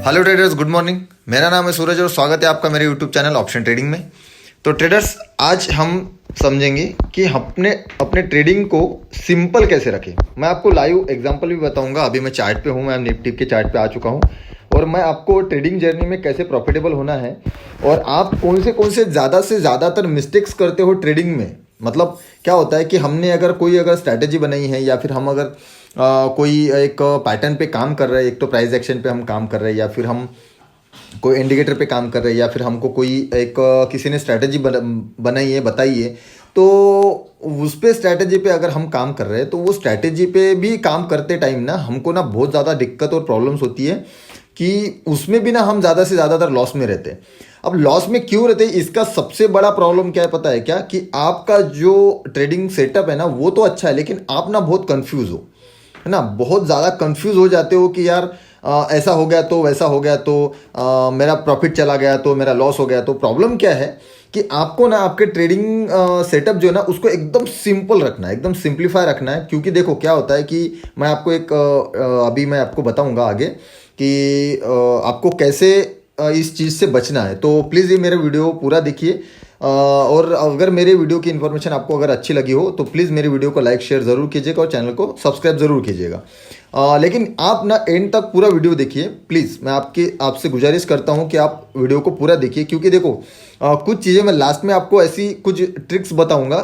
Hello traders, good morning. मेरा नाम है सूरज और स्वागत है आपका मेरे यूट्यूब चैनल ऑप्शन ट्रेडिंग में। तो ट्रेडर्स, आज हम समझेंगे कि अपने अपने ट्रेडिंग को सिंपल कैसे रखें। मैं आपको लाइव एग्जांपल भी बताऊंगा। अभी मैं चार्ट पे हूँ, मैं निफ्टी के चार्ट पे आ चुका हूँ और मैं आपको ट्रेडिंग जर्नी में कैसे प्रॉफिटेबल होना है और आप कौन से ज़्यादातर मिस्टेक्स करते हो ट्रेडिंग में। मतलब क्या होता है कि हमने अगर स्ट्रैटेजी बनाई है या फिर हम अगर कोई एक पैटर्न पे काम कर रहे हैं, एक तो प्राइस एक्शन पे हम काम कर रहे हैं या फिर हम कोई इंडिकेटर पे काम कर रहे हैं या फिर हमको कोई एक किसी ने स्ट्रैटेजी बनाई है, बताई है, तो उस पे स्ट्रैटेजी पे अगर हम काम कर रहे हैं तो वो स्ट्रैटेजी पे भी काम करते टाइम ना हमको ना बहुत ज़्यादा दिक्कत और प्रॉब्लम्स होती है कि उसमें भी ना हम ज़्यादा से ज़्यादातर लॉस में रहते हैं। अब लॉस में क्यों रहते हैं, इसका सबसे बड़ा प्रॉब्लम क्या है पता है क्या, कि आपका जो ट्रेडिंग सेटअप है ना वो तो अच्छा है लेकिन आप ना बहुत कंफ्यूज हो, है ना। बहुत ज़्यादा कंफ्यूज हो जाते हो कि यार ऐसा हो गया तो वैसा हो गया तो मेरा प्रॉफिट चला गया तो मेरा लॉस हो गया। तो प्रॉब्लम क्या है कि आपको ना आपके ट्रेडिंग सेटअप जो है ना उसको एकदम सिंपल रखना है, एकदम सिंप्लीफाई रखना है। क्योंकि देखो क्या होता है कि मैं आपको अभी मैं आपको बताऊंगा आगे कि आपको कैसे इस चीज़ से बचना है। तो प्लीज़ ये मेरा वीडियो पूरा देखिए और अगर मेरे वीडियो की इन्फॉर्मेशन आपको अगर अच्छी लगी हो तो प्लीज़ मेरे वीडियो को लाइक शेयर ज़रूर कीजिएगा और चैनल को सब्सक्राइब ज़रूर कीजिएगा। लेकिन आप ना एंड तक पूरा वीडियो देखिए प्लीज़। मैं आपसे गुजारिश करता हूं कि आप वीडियो को पूरा देखिए, क्योंकि देखो कुछ चीज़ें मैं लास्ट में आपको ऐसी कुछ ट्रिक्स बताऊंगा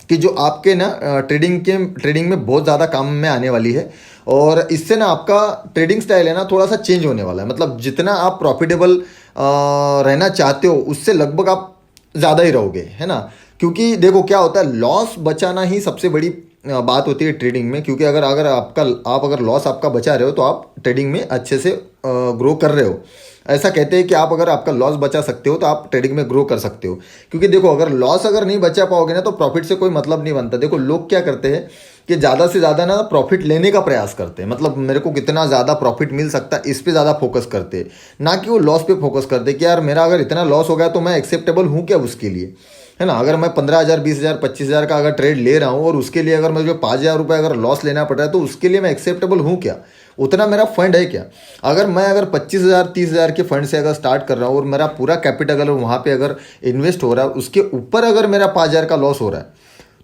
कि जो आपके ना ट्रेडिंग में बहुत ज़्यादा काम में आने वाली है। और इससे ना आपका ट्रेडिंग स्टाइल है ना थोड़ा सा चेंज होने वाला है। मतलब जितना आप प्रॉफिटेबल रहना चाहते हो उससे लगभग आप ज़्यादा ही रहोगे, है ना। क्योंकि देखो क्या होता है, लॉस बचाना ही सबसे बड़ी बात होती है ट्रेडिंग में। क्योंकि अगर अगर आप अगर लॉस आपका बचा रहे हो तो आप ट्रेडिंग में अच्छे से ग्रो कर रहे हो। ऐसा कहते हैं कि आप अगर आपका लॉस बचा सकते हो तो आप ट्रेडिंग में ग्रो कर सकते हो। क्योंकि देखो अगर लॉस अगर नहीं बचा पाओगे ना तो प्रॉफिट से कोई मतलब नहीं बनता। देखो लोग क्या करते हैं कि ज़्यादा से ज़्यादा ना प्रॉफिट लेने का प्रयास करते हैं। मतलब मेरे को कितना ज़्यादा प्रॉफिट मिल सकता है इस पे ज़्यादा फोकस करते हैं, ना कि वो लॉस पे फोकस करते हैं कि यार मेरा अगर इतना लॉस हो गया तो मैं एक्सेप्टेबल हूँ क्या उसके लिए, है ना। अगर मैं 15,000 20,000 25,000 का अगर ट्रेड ले रहा हूँ और उसके लिए अगर मुझे 5,000 रुपये अगर लॉस लेना पड़ रहा है तो उसके लिए मैं एक्सेप्टेबल हूँ क्या, उतना मेरा फंड है क्या। अगर 25,000 30,000 के फंड से अगर स्टार्ट कर रहा हूँ और मेरा पूरा कैपिटल अगर वहाँ पे अगर इन्वेस्ट हो रहा है, उसके ऊपर अगर मेरा 5,000 का लॉस हो रहा है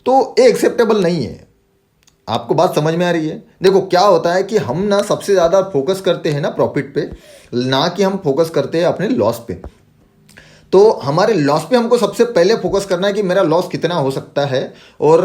तो ये एक्सेप्टेबल नहीं है। आपको बात समझ में आ रही है। देखो क्या होता है कि हम ना सबसे ज़्यादा फोकस करते हैं ना प्रॉफिट पे, ना कि हम फोकस करते हैं अपने लॉस पे। तो हमारे लॉस पे हमको सबसे पहले फोकस करना है कि मेरा लॉस कितना हो सकता है और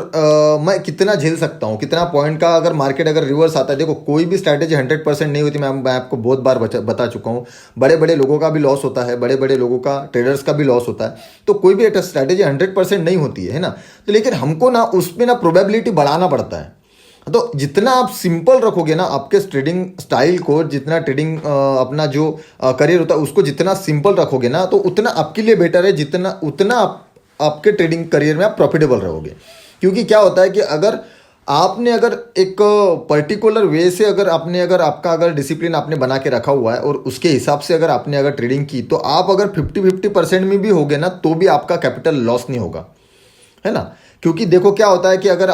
मैं कितना झेल सकता हूँ, कितना पॉइंट का अगर मार्केट अगर रिवर्स आता है। देखो कोई भी स्ट्रैटेजी 100% नहीं होती। मैं आपको बहुत बार बता चुका हूँ। बड़े बड़े लोगों का भी लॉस होता है, बड़े बड़े लोगों का, ट्रेडर्स का भी लॉस होता है। तो कोई भी स्ट्रैटेजी 100% नहीं होती है ना। तो लेकिन हमको ना उसमें ना प्रोबेबिलिटी बढ़ाना पड़ता है। तो जितना आप सिंपल रखोगे ना आपके ट्रेडिंग स्टाइल को, जितना ट्रेडिंग अपना जो करियर होता है उसको जितना सिंपल रखोगे ना तो उतना आपके लिए बेटर है, जितना उतना आपके ट्रेडिंग करियर में आप प्रॉफिटेबल रहोगे। क्योंकि क्या होता है कि अगर एक पर्टिकुलर वे से अगर आपका अगर डिसिप्लिन आपने बना के रखा हुआ है और उसके हिसाब से अगर आपने अगर ट्रेडिंग की तो आप अगर 50-50% में भी होगे ना तो भी आपका कैपिटल लॉस नहीं होगा, है ना। क्योंकि देखो क्या होता है कि अगर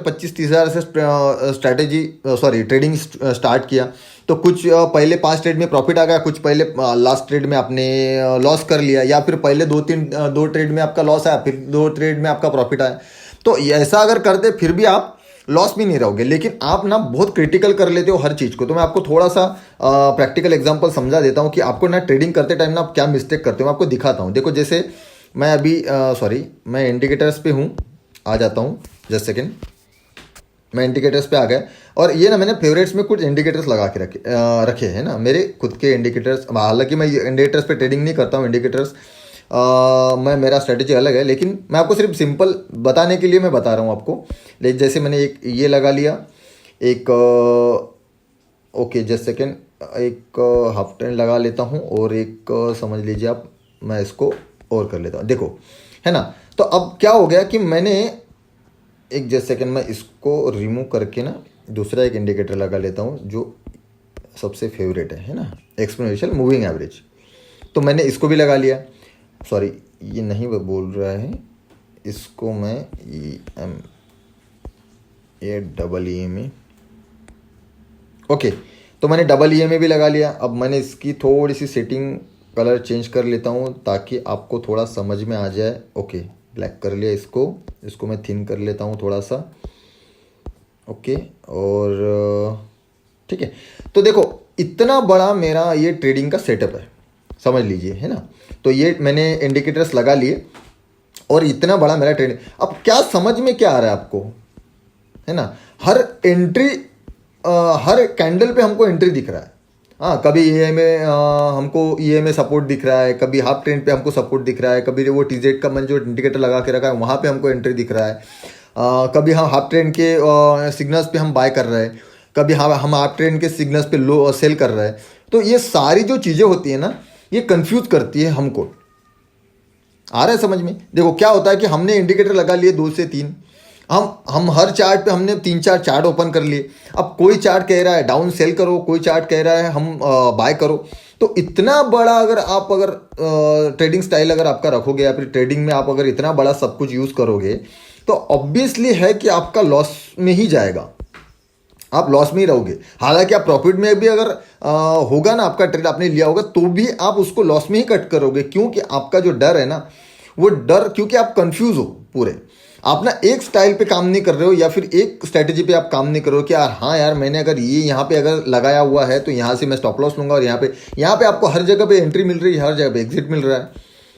25-30 हज़ार से ट्रेडिंग स्टार्ट किया तो कुछ पहले 5 ट्रेड में प्रॉफिट आ गया, कुछ पहले लास्ट ट्रेड में आपने लॉस कर लिया, या फिर पहले 2 ट्रेड में आपका लॉस आया, फिर 2 ट्रेड में आपका प्रॉफिट आया। तो ऐसा अगर करते फिर भी आप लॉस भी नहीं रहोगे। लेकिन आप ना बहुत क्रिटिकल कर लेते हो हर चीज़ को। तो मैं आपको थोड़ा सा प्रैक्टिकल एग्जांपल समझा देता हूँ कि आपको ना ट्रेडिंग करते टाइम ना आप क्या मिस्टेक करते हो। मैं आपको दिखाता हूँ। देखो जैसे मैं अभी मैं इंडिकेटर्स पे हूँ, आ जाता हूँ जस्ट सेकेंड। मैं इंडिकेटर्स पे आ गया और ये ना मैंने फेवरेट्स में कुछ इंडिकेटर्स लगा के रखे हैं ना, मेरे खुद के इंडिकेटर्स। हालांकि मैं इंडिकेटर्स पे ट्रेडिंग नहीं करता हूँ। इंडिकेटर्स मैं मेरा स्ट्रेटेजी अलग है, लेकिन मैं आपको सिर्फ सिंपल बताने के लिए मैं बता रहा हूँ आपको। लेकिन जैसे मैंने एक ये लगा लिया, एक ओके जस्ट सेकेंड, एक हाफ ट्रेंड लगा लेता हूँ और एक समझ लीजिए आप, मैं इसको और कर लेता हूँ। देखो है ना। तो अब क्या हो गया कि मैंने एक जस्ट सेकेंड में इसको रिमूव करके ना दूसरा एक इंडिकेटर लगा लेता हूँ जो सबसे फेवरेट है ना, एक्सपोनेंशियल मूविंग एवरेज। तो मैंने इसको भी लगा लिया। सॉरी ये नहीं वो बोल रहा है, इसको मैं EMA में ओके। तो मैंने डबल EMA भी लगा लिया। अब मैंने इसकी थोड़ी सी सेटिंग कलर चेंज कर लेता हूँ ताकि आपको थोड़ा समझ में आ जाए। ओके, ब्लैक कर लिया इसको मैं थिन कर लेता हूँ थोड़ा सा। ओके, और ठीक है। तो देखो इतना बड़ा मेरा ये ट्रेडिंग का सेटअप है, समझ लीजिए, है ना। तो ये मैंने इंडिकेटर्स लगा लिए और इतना बड़ा मेरा ट्रेडिंग। अब क्या समझ में क्या आ रहा है आपको, है ना। हर एंट्री हर कैंडल पे हमको एंट्री दिख रहा है। हाँ, कभी EMA हमको EMA सपोर्ट दिख रहा है, कभी हाफ ट्रेंड पे हमको सपोर्ट दिख रहा है, कभी वो TZ का मैंने जो इंडिकेटर लगा के रखा है वहाँ पे हमको एंट्री दिख रहा है। कभी हम हाफ ट्रेंड के सिग्नल्स पे हम बाय कर रहे हैं, कभी हम हाफ ट्रेंड के सिग्नल्स पे लो सेल कर रहे हैं। तो ये सारी जो चीज़ें होती है ना, ये कंफ्यूज करती है हमको। आ रहा है समझ में। देखो क्या होता है कि हमने इंडिकेटर लगा लिए 2 से 3, हम हर चार्ट पे हमने 3-4 चार्ट ओपन कर लिए। अब कोई चार्ट कह रहा है डाउन सेल करो, कोई चार्ट कह रहा है हम बाय करो। तो इतना बड़ा अगर ट्रेडिंग स्टाइल अगर आपका रखोगे या फिर ट्रेडिंग में आप अगर इतना बड़ा सब कुछ यूज़ करोगे तो ऑब्वियसली है कि आपका लॉस में ही जाएगा, आप लॉस में ही रहोगे। हालांकि आप प्रॉफिट में भी अगर होगा ना, आपका ट्रेड आपने लिया होगा तो भी आप उसको लॉस में ही कट करोगे, क्योंकि आपका जो डर है ना, वो डर, क्योंकि आप कंफ्यूज हो पूरे। आप ना एक स्टाइल पे काम नहीं कर रहे हो या फिर एक स्ट्रैटेजी पे आप काम नहीं कर रहे हो कि यार हाँ यार मैंने अगर ये यहाँ पे अगर लगाया हुआ है तो यहाँ से मैं स्टॉप लॉस लूंगा, और यहाँ पे आपको हर जगह पे एंट्री मिल रही है, हर जगह पे एग्जिट मिल रहा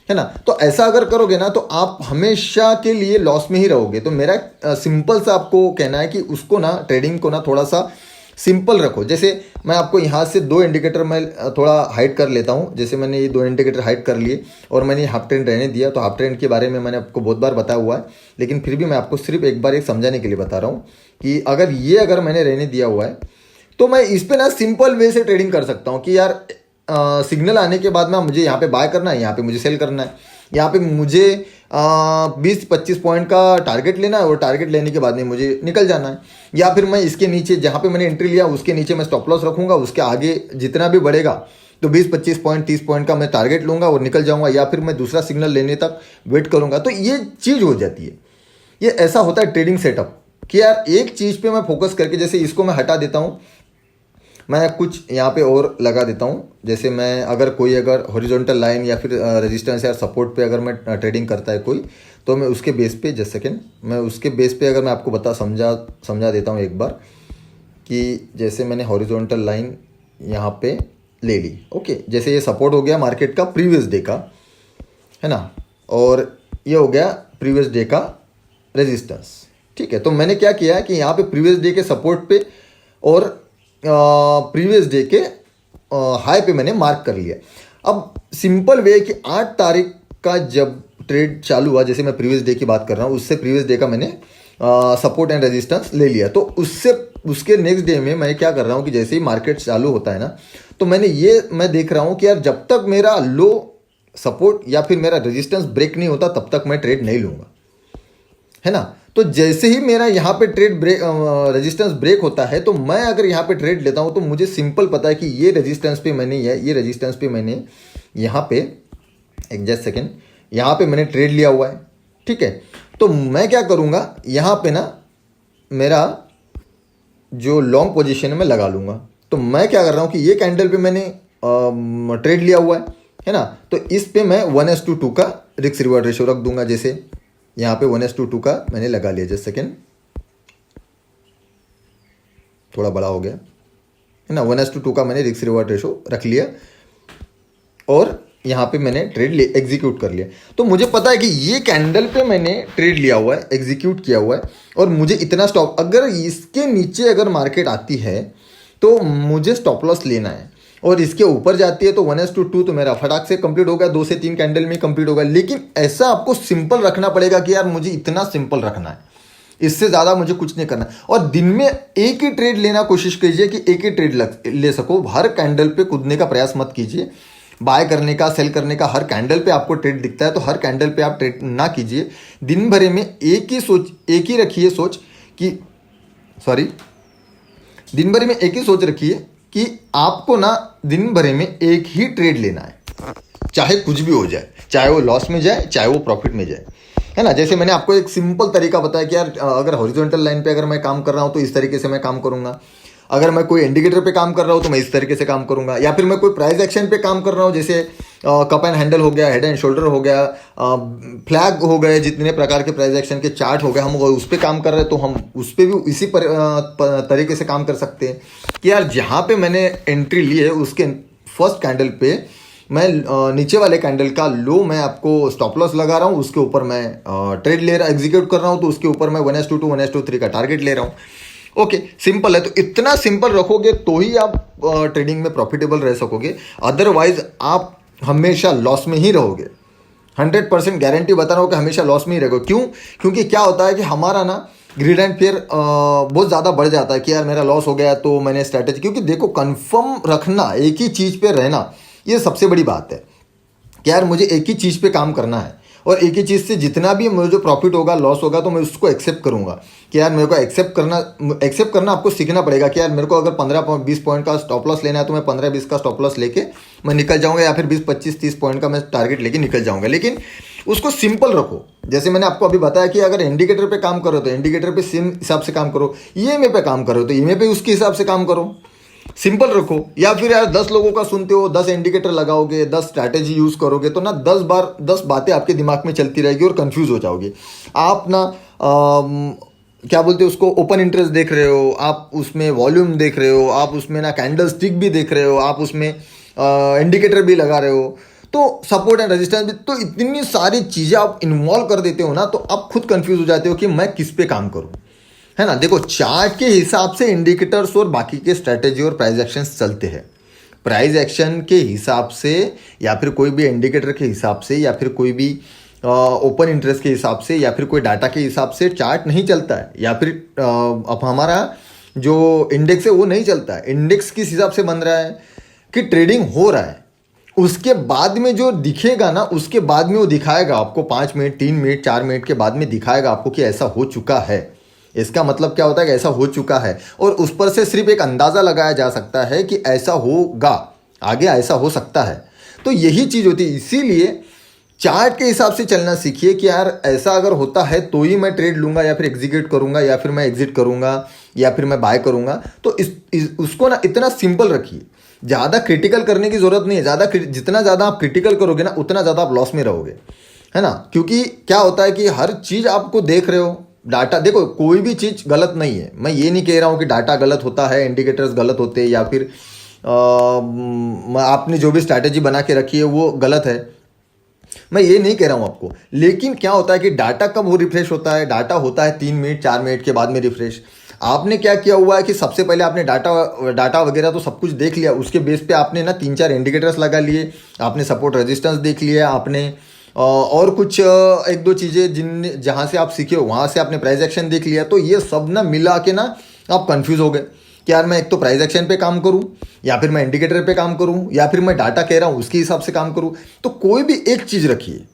है ना। तो ऐसा अगर करोगे ना तो आप हमेशा के लिए लॉस में ही रहोगे। तो मेरा सिंपल सा आपको कहना है कि उसको ना, ट्रेडिंग को ना थोड़ा सा सिंपल रखो। जैसे मैं आपको यहाँ से 2 इंडिकेटर मैं थोड़ा हाइड कर लेता हूँ। जैसे मैंने ये 2 इंडिकेटर हाइड कर लिए और मैंने हाफ ट्रेंड रहने दिया। तो हाफ ट्रेंड के बारे में मैंने आपको बहुत बार बताया हुआ है, लेकिन फिर भी मैं आपको सिर्फ एक बार समझाने के लिए बता रहा हूँ कि अगर मैंने रहने दिया हुआ है तो मैं इस पर ना सिंपल वे से ट्रेडिंग कर सकता हूँ कि यार सिग्नल आने के बाद में मुझे यहाँ पे बाय करना है, यहाँ पे मुझे सेल करना है, यहाँ पे मुझे 20-25 पॉइंट का टारगेट लेना है और टारगेट लेने के बाद में मुझे निकल जाना है। या फिर मैं इसके नीचे जहाँ पे मैंने एंट्री लिया उसके नीचे मैं स्टॉप लॉस रखूंगा, उसके आगे जितना भी बढ़ेगा तो 20-25 पॉइंट 30 पॉइंट का मैं टारगेट लूंगा और निकल जाऊंगा, या फिर मैं दूसरा सिग्नल लेने तक वेट करूंगा। तो ये चीज़ हो जाती है। ये ऐसा होता है ट्रेडिंग सेटअप कि यार एक चीज़ पे मैं फोकस करके, जैसे इसको मैं हटा देता हूँ, मैं कुछ यहाँ पे और लगा देता हूँ। जैसे मैं अगर हॉरिजॉन्टल लाइन या फिर रेजिस्टेंस या सपोर्ट पे अगर मैं ट्रेडिंग करता है कोई, तो मैं उसके बेस पे जस्ट सेकेंड मैं उसके बेस पे अगर मैं आपको समझा देता हूँ एक बार कि जैसे मैंने हॉरिजॉन्टल लाइन यहाँ पे ले ली। ओके, जैसे ये सपोर्ट हो गया मार्केट का प्रीवियस डे का, है ना, और ये हो गया प्रीवियस डे का रेजिस्टेंस। ठीक है, तो मैंने क्या किया कि यहाँ पे प्रीवियस डे के सपोर्ट पे और प्रीवियस डे के हाई पे मैंने मार्क कर लिया। अब सिंपल वे कि 8 तारीख का जब ट्रेड चालू हुआ, जैसे मैं प्रीवियस डे की बात कर रहा हूँ, उससे प्रीवियस डे का मैंने सपोर्ट एंड रेजिस्टेंस ले लिया। तो उसके नेक्स्ट डे में मैं क्या कर रहा हूँ कि जैसे ही मार्केट चालू होता है ना, तो मैं देख रहा हूँ कि यार जब तक मेरा लो सपोर्ट या फिर मेरा रेजिस्टेंस ब्रेक नहीं होता तब तक मैं ट्रेड नहीं लूँगा, है ना। तो जैसे ही मेरा यहाँ पे ट्रेड रेजिस्टेंस ब्रेक होता है तो मैं अगर यहाँ पे ट्रेड लेता हूँ तो मुझे सिंपल पता है कि ये रेजिस्टेंस पे मैंने यहाँ पे एक जस्ट सेकेंड यहाँ पे मैंने ट्रेड लिया हुआ है। ठीक है, तो मैं क्या करूँगा, यहाँ पे ना मेरा जो लॉन्ग पोजीशन है मैं लगा लूँगा। तो मैं क्या कर रहा हूँ कि ये कैंडल पे मैंने ट्रेड लिया हुआ है ना, तो इस पे मैं 1:2 का रिस्क रिवॉर्ड रेशो रख दूंगा। जैसे यहाँ पे 1:2 का मैंने लगा लिया, जस्ट सेकेंड, थोड़ा बड़ा हो गया, है ना। 1:2 का मैंने रिस्क रिवॉर्ड रेशो रख लिया और यहाँ पे मैंने ट्रेड एग्जीक्यूट कर लिया। तो मुझे पता है कि ये कैंडल पे मैंने ट्रेड लिया हुआ है, एग्जीक्यूट किया हुआ है, और मुझे इतना स्टॉप, अगर इसके नीचे अगर मार्केट आती है तो मुझे स्टॉप लॉस लेना है, और इसके ऊपर जाती है तो 1:2 तो मेरा फटाक से कंप्लीट हो गया, 2 से 3 कैंडल में कंप्लीट होगा। लेकिन ऐसा आपको सिंपल रखना पड़ेगा कि यार मुझे इतना सिंपल रखना है, इससे ज़्यादा मुझे कुछ नहीं करना। और दिन में एक ही ट्रेड लेना कोशिश कीजिए कि एक ही ट्रेड ले सको। हर कैंडल पे कूदने का प्रयास मत कीजिए, बाय करने का, सेल करने का। हर कैंडल पे आपको ट्रेड दिखता है तो हर कैंडल पे आप ट्रेड ना कीजिए। दिन भर में एक ही रखिए सोच कि दिन भर में एक ही सोच रखिए कि आपको ना दिन भर में एक ही ट्रेड लेना है, चाहे कुछ भी हो जाए, चाहे वो लॉस में जाए चाहे वो प्रॉफिट में जाए, है ना। जैसे मैंने आपको एक सिंपल तरीका बताया कि यार अगर हॉरिजॉन्टल लाइन पे अगर मैं काम कर रहा हूँ तो इस तरीके से मैं काम करूँगा, अगर मैं कोई इंडिकेटर पे काम कर रहा हूँ तो मैं इस तरीके से काम करूंगा, या फिर मैं कोई प्राइस एक्शन पे काम कर रहा हूँ, जैसे कप एंड हैंडल हो गया, हेड एंड शोल्डर हो गया, फ्लैग हो गए, जितने प्रकार के प्राइस एक्शन के चार्ट हो गए, हम उस पर काम कर रहे हैं तो हम उस पर भी इसी तरीके से काम कर सकते हैं कि यार जहाँ पे मैंने एंट्री ली है उसके फर्स्ट कैंडल पे मैं नीचे वाले कैंडल का लो मैं आपको स्टॉप लॉस लगा रहा हूँ, उसके ऊपर मैं ट्रेड ले रहा एग्जीक्यूट कर रहा हूँ, तो उसके ऊपर मैं 1:2 1:3 का टारगेट ले रहा हूँ। ओके, सिंपल है। तो इतना सिंपल रखोगे तो ही आप ट्रेडिंग में प्रॉफिटेबल रह सकोगे, अदरवाइज आप हमेशा लॉस में ही रहोगे। 100% गारंटी बता रहा हूँ कि हमेशा लॉस में ही रहोगे। क्यों? क्योंकि क्या होता है कि हमारा ना ग्रीड एंड फियर बहुत ज़्यादा बढ़ जाता है कि यार मेरा लॉस हो गया तो मैंने स्ट्रैटेजी, क्योंकि देखो कंफर्म रखना, एक ही चीज़ पे रहना, ये सबसे बड़ी बात है कि यार मुझे एक ही चीज़ पे काम करना है और एक ही चीज़ से जितना भी मुझे जो प्रॉफिट होगा लॉस होगा तो मैं उसको एक्सेप्ट करूंगा कि यार मेरे को एक्सेप्ट करना आपको सीखना पड़ेगा कि यार मेरे को अगर 15-20 पॉइंट का स्टॉप लॉस लेना है तो मैं 15-20 का स्टॉप लॉस लेके मैं निकल जाऊंगा, या फिर 20-25-30 पॉइंट का मैं टारगेट लेके निकल जाऊंगा। लेकिन उसको सिंपल रखो। जैसे मैंने आपको अभी बताया कि अगर इंडिकेटर पे काम करो तो इंडिकेटर पे सेम हिसाब से काम करो, ईएमए पे काम करो तो ईएमए पे उसके हिसाब से काम करो, सिंपल रखो। या फिर यार 10 लोगों का सुनते हो, 10 इंडिकेटर लगाओगे, 10 स्ट्रैटेजी यूज करोगे तो ना 10 बातें आपके दिमाग में चलती रहेगी और कंफ्यूज हो जाओगे। आप ना क्या बोलते हो उसको, ओपन इंटरेस्ट देख रहे हो, आप उसमें वॉल्यूम देख रहे हो, आप उसमें ना कैंडल स्टिक भी देख रहे हो, आप उसमें इंडिकेटर भी लगा रहे हो, तो सपोर्ट एंड रेजिस्टेंस भी, तो इतनी सारी चीज़ें आप इन्वॉल्व कर देते हो ना, तो आप खुद कंफ्यूज हो जाते हो कि मैं किस पे काम करूं, है ना। देखो चार्ट के हिसाब से इंडिकेटर्स और बाकी के स्ट्रेटेजी और प्राइस एक्शंस चलते हैं। प्राइस एक्शन के हिसाब से या फिर कोई भी इंडिकेटर के हिसाब से या फिर कोई भी ओपन इंटरेस्ट के हिसाब से या फिर कोई डाटा के हिसाब से चार्ट नहीं चलता है, या फिर अब हमारा जो इंडेक्स है वो नहीं चलता है। इंडेक्स किस हिसाब से बन रहा है कि ट्रेडिंग हो रहा है, उसके बाद में जो दिखेगा ना, उसके बाद में वो दिखाएगा आपको 5 मिनट 3 मिनट 4 मिनट के बाद में दिखाएगा आपको कि ऐसा हो चुका है। इसका मतलब क्या होता है कि ऐसा हो चुका है, और उस पर से सिर्फ एक अंदाज़ा लगाया जा सकता है कि ऐसा होगा, आगे ऐसा हो सकता है। तो यही चीज़ होती है। इसीलिए चार्ट के हिसाब से चलना सीखिए कि यार ऐसा अगर होता है तो ही मैं ट्रेड लूंगा या फिर एग्जीक्यूट करूंगा या फिर मैं एग्जिट करूंगा या फिर मैं बाय करूंगा। तो उसको ना इतना सिंपल रखिए, ज़्यादा क्रिटिकल करने की ज़रूरत नहीं है। जितना ज़्यादा आप क्रिटिकल करोगे ना उतना ज़्यादा आप लॉस में रहोगे, है ना। क्योंकि क्या होता है कि हर चीज़ आपको देख रहे हो, डाटा देखो, कोई भी चीज़ गलत नहीं है। मैं ये नहीं कह रहा हूँ कि डाटा गलत होता है, इंडिकेटर्स गलत होते हैं, या फिर आपने जो भी स्ट्रैटेजी बना के रखी है वो गलत है, मैं ये नहीं कह रहा हूँ आपको। लेकिन क्या होता है कि डाटा कब वो रिफ्रेश होता है, डाटा होता है 3 मिनट 4 मिनट के बाद में रिफ्रेश। आपने क्या किया हुआ है कि सबसे पहले आपने डाटा वगैरह तो सब कुछ देख लिया, उसके बेस पे आपने ना 3-4 इंडिकेटर्स लगा लिए, आपने सपोर्ट रेजिस्टेंस देख लिया, आपने और कुछ 1-2 चीज़ें जहाँ से आप सीखे हो वहाँ से आपने प्राइस एक्शन देख लिया। तो ये सब ना मिला के ना आप कंफ्यूज हो गए कि यार मैं एक तो प्राइस एक्शन पे काम करूं, या फिर मैं इंडिकेटर पे काम करूं, या फिर मैं डाटा कह रहा हूं उसके हिसाब से काम करूं। तो कोई भी एक चीज़ रखिए,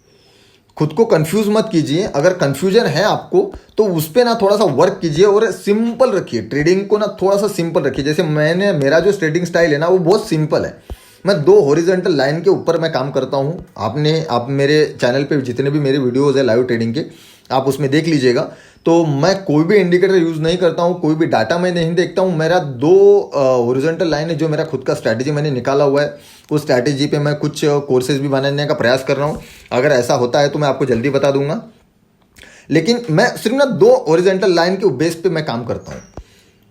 खुद को कंफ्यूज मत कीजिए। अगर कंफ्यूजन है आपको तो उस पर ना थोड़ा सा वर्क कीजिए और सिंपल रखिए, ट्रेडिंग को ना थोड़ा सा सिंपल रखिए। जैसे मेरा जो ट्रेडिंग स्टाइल है ना वो बहुत सिंपल है। मैं 2 हॉरिजॉन्टल लाइन के ऊपर मैं काम करता हूँ। आप मेरे चैनल पे जितने भी मेरे वीडियोज़ है लाइव ट्रेडिंग के, आप उसमें देख लीजिएगा। तो मैं कोई भी इंडिकेटर यूज़ नहीं करता हूँ, कोई भी डाटा मैं नहीं देखता हूँ। मेरा 2 हॉरिजॉन्टल लाइन है जो मेरा खुद का स्ट्रैटेजी मैंने निकाला हुआ है। उस स्ट्रैटेजी पे मैं कुछ कोर्सेज भी बनाने का प्रयास कर रहा हूँ। अगर ऐसा होता है तो मैं आपको जल्दी बता दूंगा। लेकिन मैं सिर्फ ना 2 हॉरिजॉन्टल लाइन के बेस पे मैं काम करता हूँ,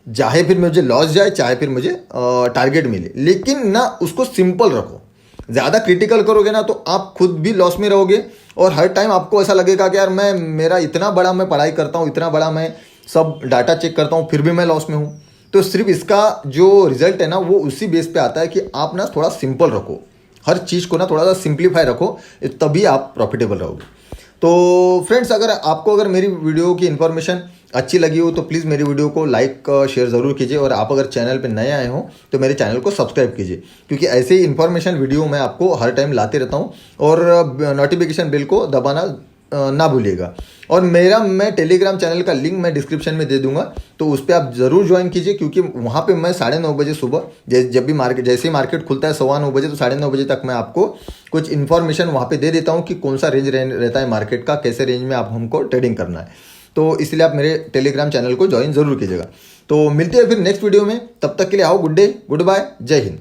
चाहे फिर मुझे लॉस जाए चाहे फिर मुझे टारगेट मिले। लेकिन ना उसको सिंपल रखो। ज़्यादा क्रिटिकल करोगे ना तो आप खुद भी लॉस में रहोगे, और हर टाइम आपको ऐसा लगेगा कि यार मेरा इतना बड़ा मैं पढ़ाई करता हूँ, इतना बड़ा मैं सब डाटा चेक करता हूँ, फिर भी मैं लॉस में हूँ। तो सिर्फ इसका जो रिजल्ट है ना वो उसी बेस पे आता है कि आप ना थोड़ा सिंपल रखो, हर चीज़ को ना थोड़ा सा सिंप्लीफाई रखो, तभी आप प्रॉफिटेबल रहोगे। तो फ्रेंड्स, अगर मेरी वीडियो की इन्फॉर्मेशन अच्छी लगी हो तो प्लीज़ मेरी वीडियो को लाइक शेयर ज़रूर कीजिए, और आप अगर चैनल पे नए आए हो तो मेरे चैनल को सब्सक्राइब कीजिए, क्योंकि ऐसे ही इन्फॉर्मेशन वीडियो मैं आपको हर टाइम लाते रहता हूँ। और नोटिफिकेशन बेल को दबाना ना भूलिएगा। और मैं टेलीग्राम चैनल का लिंक मैं डिस्क्रिप्शन में दे दूंगा, तो उस पर आप ज़रूर ज्वाइन कीजिए, क्योंकि वहाँ पे मैं 9:30 बजे सुबह जब भी जैसे ही मार्केट खुलता है 9:15 बजे, तो 9:30 बजे तक मैं आपको कुछ इन्फॉर्मेशन वहाँ पे दे देता हूँ कि कौन सा रेंज रहता है मार्केट का, कैसे रेंज में आप हमको ट्रेडिंग करना है। तो इसलिए आप मेरे टेलीग्राम चैनल को ज्वाइन ज़रूर कीजिएगा। तो मिलते हैं फिर नेक्स्ट वीडियो में, तब तक के लिए आओ, गुड डे, गुड बाय, जय हिंद।